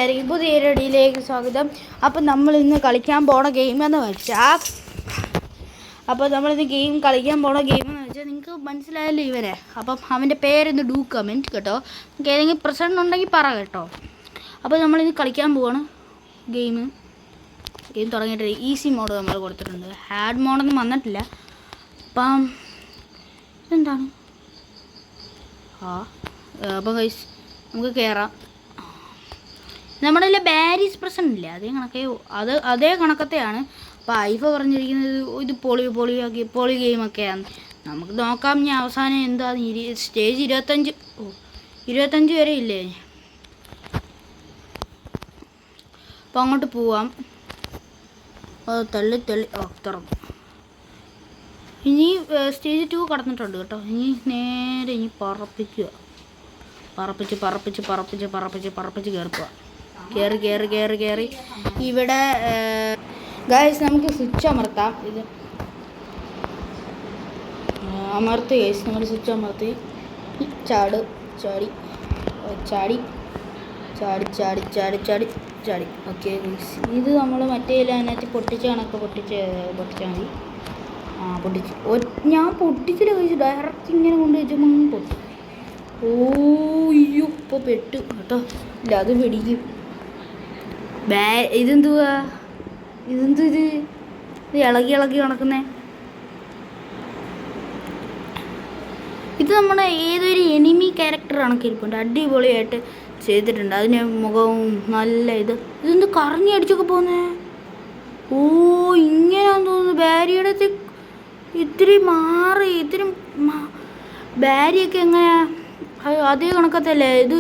പുതിയ റെഡിയിലേക്ക് സ്വാഗതം. അപ്പം നമ്മൾ ഇന്ന് കളിക്കാൻ പോണ ഗെയിമെന്ന് വെച്ചാൽ നിങ്ങൾക്ക് മനസ്സിലായല്ലോ ഇവരെ. അപ്പം അവൻ്റെ പേരൊന്ന് ഡൂ കമൻറ്റ് കേട്ടോ. നിങ്ങൾക്ക് ഏതെങ്കിലും പ്രശ്നം ഉണ്ടെങ്കിൽ പറ കേട്ടോ. അപ്പോൾ നമ്മളിന്ന് കളിക്കാൻ പോവാണ്. ഗെയിം തുടങ്ങിയിട്ട് ഈസി മോഡ് നമ്മൾ കൊടുത്തിട്ടുണ്ട്. ഹാർഡ് മോഡൊന്നും വന്നിട്ടില്ല. അപ്പം എന്താണ് അപ്പം ഗൈസ് നമുക്ക് കയറാം. നമ്മുടെ ബാരീസ് പ്രസൻറ്റ് ഇല്ല, അതേ കണക്കത്തെയാണ്. അപ്പോൾ ഐഫ പറഞ്ഞിരിക്കുന്നത് ഇത് പൊളി ഗെയിമൊക്കെയാണ്. നമുക്ക് നോക്കാം ഇനി അവസാനം എന്താണ്. സ്റ്റേജ് 25 വരെ ഇല്ലേ. അപ്പോൾ അങ്ങോട്ട് പോവാം. തള്ളി തുറന്നു. ഇനി സ്റ്റേജ് 2 കടന്നിട്ടുണ്ട് കേട്ടോ. ഇനി നേരെ പറപ്പിച്ച് കയറി ഇവിടെ ഗൈസ് നമുക്ക് സ്വിച്ച് അമർത്താം. ഇത് അമർത്തി ഗൈസ്, നമ്മൾ സ്വിച്ച് അമർത്തി ചാടി. ഓക്കെ ഗൈസ്, ഇത് നമ്മൾ മറ്റേ അതിനകത്ത് പൊട്ടിച്ചാൽ മതി. ഞാൻ പൊട്ടിച്ചില്ല ഗൈസ്, ഡയറക്റ്റ് ഇങ്ങനെ കൊണ്ട് വെച്ചപ്പോൾ പൊട്ടി. അയ്യോ ഇപ്പോൾ പെട്ടു കേട്ടോ. ഇല്ല അത് പിടിക്കും. ഇതെന്തുവാ ഇത് ഇളകി നടക്കുന്നേ. ഇത് നമ്മുടെ ഏതൊരു എനിമി ക്യാരക്ടർ കണക്കിരിപ്പുണ്ട്. അടിപൊളിയായിട്ട് ചെയ്തിട്ടുണ്ട്. അതിന് മുഖവും നല്ല ഇതെന്ത് കറങ്ങി അടിച്ചൊക്കെ പോകുന്നേ. ഇങ്ങനെയാന്ന് തോന്നുന്നു. ബാരിയുടെ ഇത്തിരി ബാരിയൊക്കെ എങ്ങനെയാ അതേ കണക്കത്തല്ലേ. ഇത്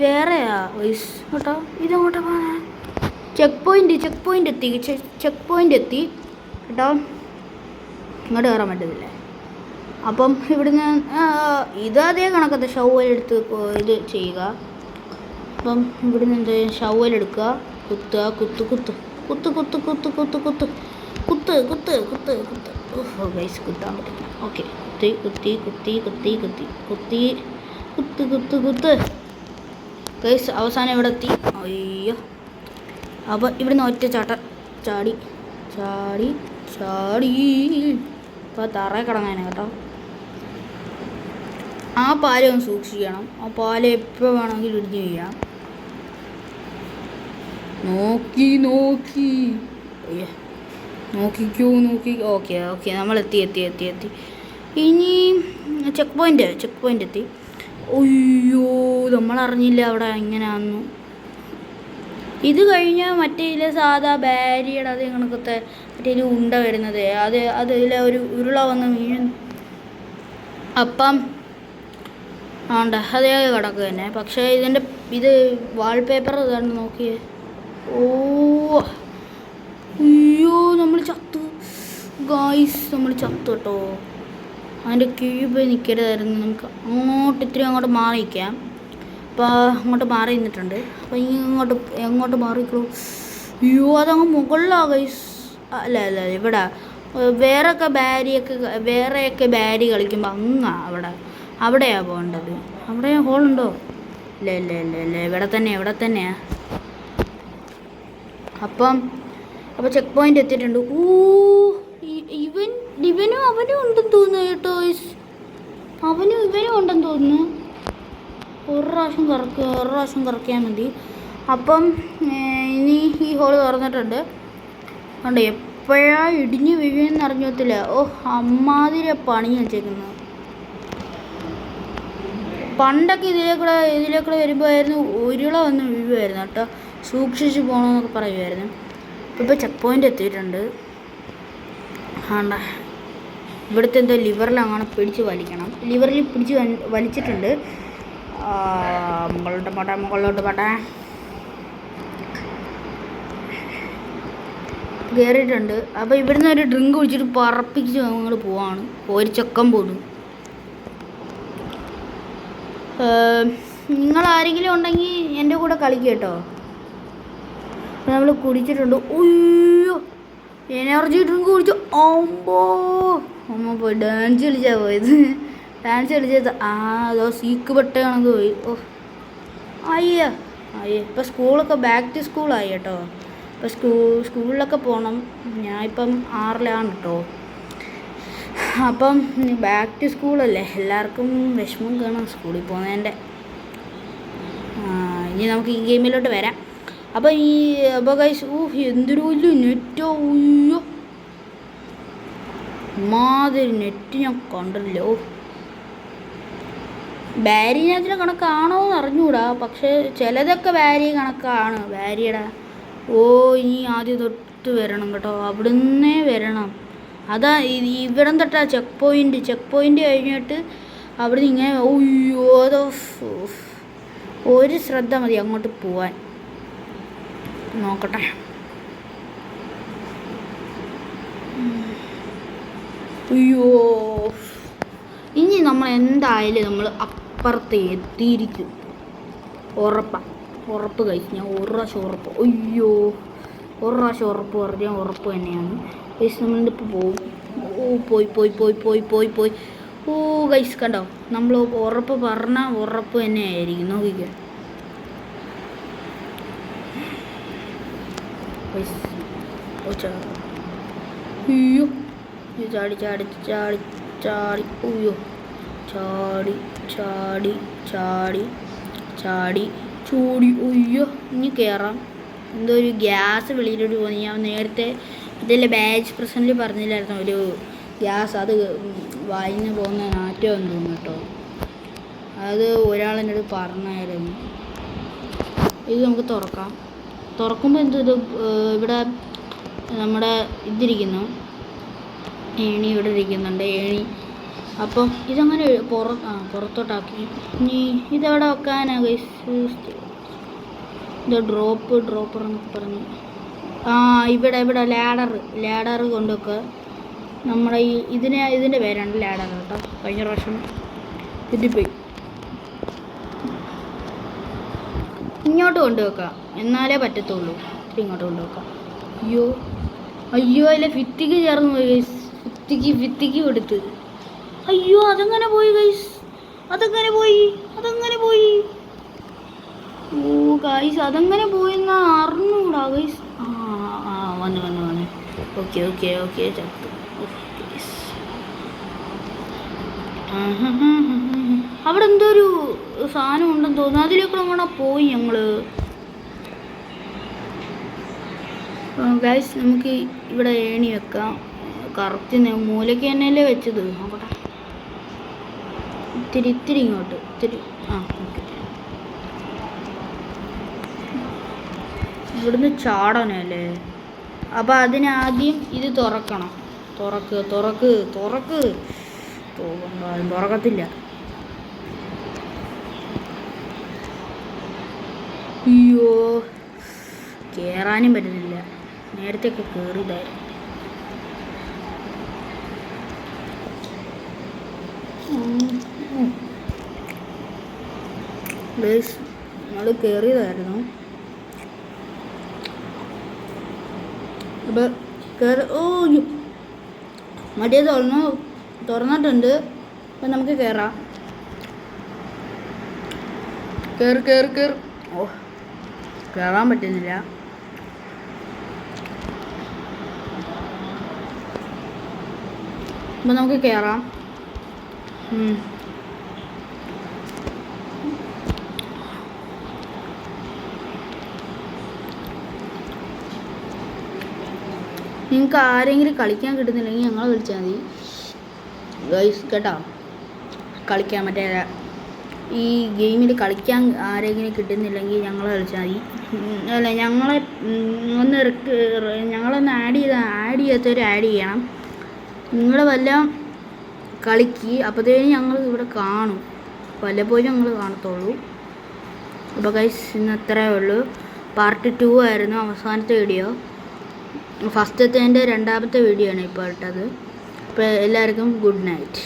വേറെയാ വൈസ് കേട്ടോ. ഇതെങ്ങോട്ടാ പോകാൻ? ചെക്ക് പോയിൻ്റ് എത്തി കേട്ടോ. ഇങ്ങോട്ട് കയറാൻ പറ്റത്തില്ല. അപ്പം ഇവിടുന്ന് ഇത് അതേ കണക്കത്തെ ഷവലെടുത്ത് ഇത് ചെയ്യുക. അപ്പം ഇവിടുന്ന് എന്ത് ഷവലെടുക്കുക, കുത്ത് ഗൈസ് കുത്താൻ പറ്റില്ല. ഓക്കെ കുത്ത് ഗൈസ് അവസാനം ഇവിടെ എത്തി. അയ്യോ. അപ്പോൾ ഇവിടുന്ന് ഒറ്റ ചാടി ഇപ്പോൾ തറയിൽ കിടങ്ങാനാണ് കേട്ടോ. ആ പാലൊന്ന് സൂക്ഷിക്കണം. ആ പാല് എപ്പോൾ വേണമെങ്കിലും ഇടിഞ്ഞ് ചെയ്യാം. നോക്കി ഓക്കെ നമ്മൾ എത്തി. ഇനി ചെക്ക് പോയിൻ്റ് എത്തി. അയ്യോ നമ്മളറിഞ്ഞില്ല അവിടെ എങ്ങനെയാണെന്നു. ഇത് കഴിഞ്ഞാൽ മറ്റേ സാധാ ബാരിയുടെ അതേ കണക്കത്തെ മറ്റേ ഉണ്ട വരുന്നത് അതിലെ ഒരു ഉരുള വന്ന് വീഴുന്നു. അപ്പം അതേ കിടക്കുക തന്നെ. പക്ഷേ ഇത് വാൾപേപ്പർ ഇതാണ്. നോക്കിയേ. അയ്യോ നമ്മൾ ചത്തു ഗായ്സ്, കേട്ടോ. അതിൻ്റെ ക്യൂബ് നിൽക്കരുതായിരുന്നു. നമുക്ക് അങ്ങോട്ട് മാറിയിരിക്കാം. അപ്പോൾ അങ്ങോട്ട് മാറി നിന്നിട്ടുണ്ട്. അപ്പോൾ എങ്ങോട്ട് മാറിക്കോളൂ. അയ്യോ അതങ്ങ് മുകളിലാണ് ഗൈസ്. അല്ല ഇവിടെ വേറെയൊക്കെ ബാരി കളിക്കുമ്പോൾ അവിടെയാണ് പോകേണ്ടത്. അവിടെ ഹോളുണ്ടോ? ഇല്ല ഇവിടെ തന്നെയാണ്. അപ്പോൾ ചെക്ക് പോയിൻ്റ് എത്തിയിട്ടുണ്ട്. ഇവനും ഉണ്ടെന്ന് തോന്നുന്നു കേട്ടോ. ഇവനും ഉണ്ടെന്ന് തോന്നുന്നു. ഒരു പ്രാവശ്യം കറക്കിയാൽ മതി. അപ്പം ഇനി ഈ ഹോള് തുറന്നിട്ടുണ്ട്. അതുകൊണ്ട് എപ്പോഴാ ഇടിഞ്ഞ് വീഴുമെന്ന് അറിഞ്ഞത്തില്ല. അമ്മാതിരി പണി വെച്ചേക്കുന്നത്. പണ്ടൊക്കെ ഇതിലേക്കൂടെ വരുമ്പോഴായിരുന്നു ഉരുള വന്ന് വീഴുമായിരുന്നു കേട്ടോ. സൂക്ഷിച്ച് പോകണമെന്നൊക്കെ പറയുമായിരുന്നു. ഇപ്പോൾ ചെക്ക് പോയിൻ്റ് എത്തിയിട്ടുണ്ട്. ഇവിടുത്തെ എന്തോ ലിവറിലങ്ങനെ പിടിച്ച് വലിക്കണം. ലിവറിൽ പിടിച്ച് വലിച്ചിട്ടുണ്ട്. മുകളിലോട്ട് പോട്ടെ. കയറിയിട്ടുണ്ട്. അപ്പോൾ ഇവിടുന്ന് ഒരു ഡ്രിങ്ക് കുടിച്ചിട്ട് പറപ്പിച്ച് ഞങ്ങൾ പോവാണ്. ഒരു ചക്കം പോണു. നിങ്ങളാരെങ്കിലും ഉണ്ടെങ്കിൽ എൻ്റെ കൂടെ കളിക്കുക കേട്ടോ. നമ്മൾ കുടിച്ചിട്ടുണ്ട്. അയ്യോ എനർജി ഡ്രിങ്ക് കുടിച്ചു. അമ്മ പോയി ഡാൻസ് കളിച്ചാൽ പോയത്. ഡാൻസ് കളിച്ചത് അതോ സീക്ക് പെട്ട കണക്ക് പോയി. അയ്യ ഇപ്പം സ്കൂളൊക്കെ ബാക്ക് ടു സ്കൂളായി കേട്ടോ. ഇപ്പം സ്കൂളിലൊക്കെ പോകണം. ഞാൻ ഇപ്പം 6ലാണ് കേട്ടോ. അപ്പം ബാക്ക് ടു സ്കൂളല്ലേ, എല്ലാവർക്കും വിഷമം കാണും സ്കൂളിൽ പോകുന്നതിൻ്റെ. ഇനി നമുക്ക് ഈ ഗെയിമിലോട്ട് വരാം. അപ്പോൾ ഗൈസ് എന്തൊരു വലിയ നെറ്റോ, ഉയ്യോ മാതിരി നെറ്റ് ഞാൻ കണ്ടല്ലോ. ബാരിനകത്തിന് കണക്കാണോ എന്ന് അറിഞ്ഞുകൂടാ, പക്ഷേ ചിലതൊക്കെ ബാരി കണക്കാണ്. ബാരിയുടെ ഇനി ആദ്യം തൊട്ട് വരണം കേട്ടോ, അവിടുന്നേ വരണം. അതാ ഇവിടം തൊട്ടാ ചെക്ക് പോയിൻ്റ് കഴിഞ്ഞിട്ട് അവിടുന്ന് ഇങ്ങനെ ഒരു ശ്രദ്ധ മതി അങ്ങോട്ട് പോവാൻ. നോക്കട്ടെ. ഇനി നമ്മൾ എന്തായാലും നമ്മൾ അപ്പുറത്ത് എത്തിയിരിക്കും. ഉറപ്പ് കഴിച്ചു. ഞാൻ ഒരു പ്രാവശ്യം ഉറപ്പ് പറഞ്ഞാൽ ഉറപ്പ് തന്നെയാണ് ഗൈസ്. നമ്മളിപ്പോൾ പോവും. പോയി ഗൈസ് കണ്ടോ, നമ്മൾ ഉറപ്പ് പറഞ്ഞാൽ ഉറപ്പ് തന്നെയായിരിക്കും. നോക്കിക്കോ അയ്യോ ചാടി ഉയ്യോ ഇനി കയറാം. എന്തോ ഒരു ഗ്യാസ് വെളിയിലോട്ട് പോകുന്നു. ഞാൻ നേരത്തെ ഇതെല്ലാം ബാച്ച് പ്രസൻറ്റിൽ പറഞ്ഞില്ലായിരുന്നു, ഒരു ഗ്യാസ് അത് വായിന്ന് പോകുന്ന നാറ്റമെന്ന് തോന്നുന്നു കേട്ടോ. അത് ഒരാളെന്നോട് പറഞ്ഞായിരുന്നു. ഇത് നമുക്ക് തുറക്കുമ്പോൾ ഇത് ഇവിടെ നമ്മുടെ ഇതിരിക്കുന്നു, ഏണി ഇവിടെ ഇരിക്കുന്നുണ്ട്, ഏണി. അപ്പം ഇതങ്ങനെ പുറത്തോട്ടാക്കി. ഇനി ഇതെവിടെ വെക്കാനാ ഗൈസ്? ഇത് ഡ്രോപ്പർ എന്നൊക്കെ പറഞ്ഞു. ഇവിടെ ലാഡർ കൊണ്ടുവെക്കുക. നമ്മുടെ ഇതിൻ്റെ പേരാണ് ലാഡർ കേട്ടോ. കഴിഞ്ഞ പ്രാവശ്യം തെറ്റിപ്പോയി. ഇങ്ങോട്ട് കൊണ്ടുവെക്കാം, എന്നാലേ പറ്റത്തുള്ളൂ. ഇങ്ങോട്ട് കൊണ്ടുവെക്കാം. അയ്യോ അല്ല ഫിത്തിക്ക് ചേർന്ന് പോയി ഗൈസ്. ഫിത്തിക്ക് കൊടുത്ത്. അയ്യോ അതങ്ങനെ പോയി ഗൈസ്, അതങ്ങനെ പോയി. ഗൈസ് അതങ്ങനെ പോയെന്നാ അറിഞ്ഞൂടാ ഗൈസ്. വന്ന് ഓക്കെ ചത്തു. അവിടെ എന്തോ ഒരു സാധനം ഉണ്ടെന്ന് തോന്നുന്നു, അതിലേക്കൂടെ അങ്ങോട്ടാ പോയി ഞങ്ങള്. ഗൈസ് നമുക്ക് ഇവിടെ ഏണി വെക്കാം. കറക്റ്റ് മൂലയ്ക്ക് തന്നെയല്ലേ വെച്ചത്. നോക്കട്ടെ, ഇത്തിരി ഇങ്ങോട്ട് ഓക്കെ. ഇവിടുന്ന് ചാടനല്ലേ. അപ്പം അതിനാദ്യം ഇത് തുറക്കണം. തുറക്കത്തില്ല. അയ്യോ കേറാനും പറ്റുന്നില്ല. നേരത്തെയൊക്കെ കയറിയതായിരുന്നു. നമ്മൾ കയറിയതായിരുന്നു. അപ്പം മടിയെ തുറന്നിട്ടുണ്ട്. അപ്പം നമുക്ക് കയറാം. കയറി കയറാൻ പറ്റുന്നില്ല. അപ്പം നമുക്ക് കയറാം. നിങ്ങൾക്ക് ആരെങ്കിലും കളിക്കാൻ കിട്ടുന്നില്ലെങ്കിൽ ഞങ്ങളെ വിളിച്ചാൽ മതി ഗൈസ് കേട്ടോ. കളിക്കാൻ മറ്റേ ഈ ഗെയിമിൽ കളിക്കാൻ ആരെങ്കിലും കിട്ടുന്നില്ലെങ്കിൽ ഞങ്ങളെ വിളിച്ചാൽ മതി. അല്ല ഞങ്ങളൊന്ന് ആഡ് ചെയ്യാത്തവർ ആഡ് ചെയ്യണം. നിങ്ങൾ വല്ലതും കളിക്ക്, അപ്പോഴത്തേനും ഞങ്ങൾ ഇവിടെ കാണും. വല്ലപ്പോഴും ഞങ്ങൾ കാണത്തുള്ളൂ. അപ്പോൾ ഗൈസ് ഇന്ന് അത്രയേ ഉള്ളൂ. പാർട്ട് 2 ആയിരുന്നു അവസാനത്തെ വീഡിയോ. ഫസ്റ്റത്തേൻ്റെ രണ്ടാമത്തെ വീഡിയോ ആണ് ഇപ്പോൾ ഇട്ടത്. അപ്പോൾ എല്ലാവർക്കും ഗുഡ് നൈറ്റ്.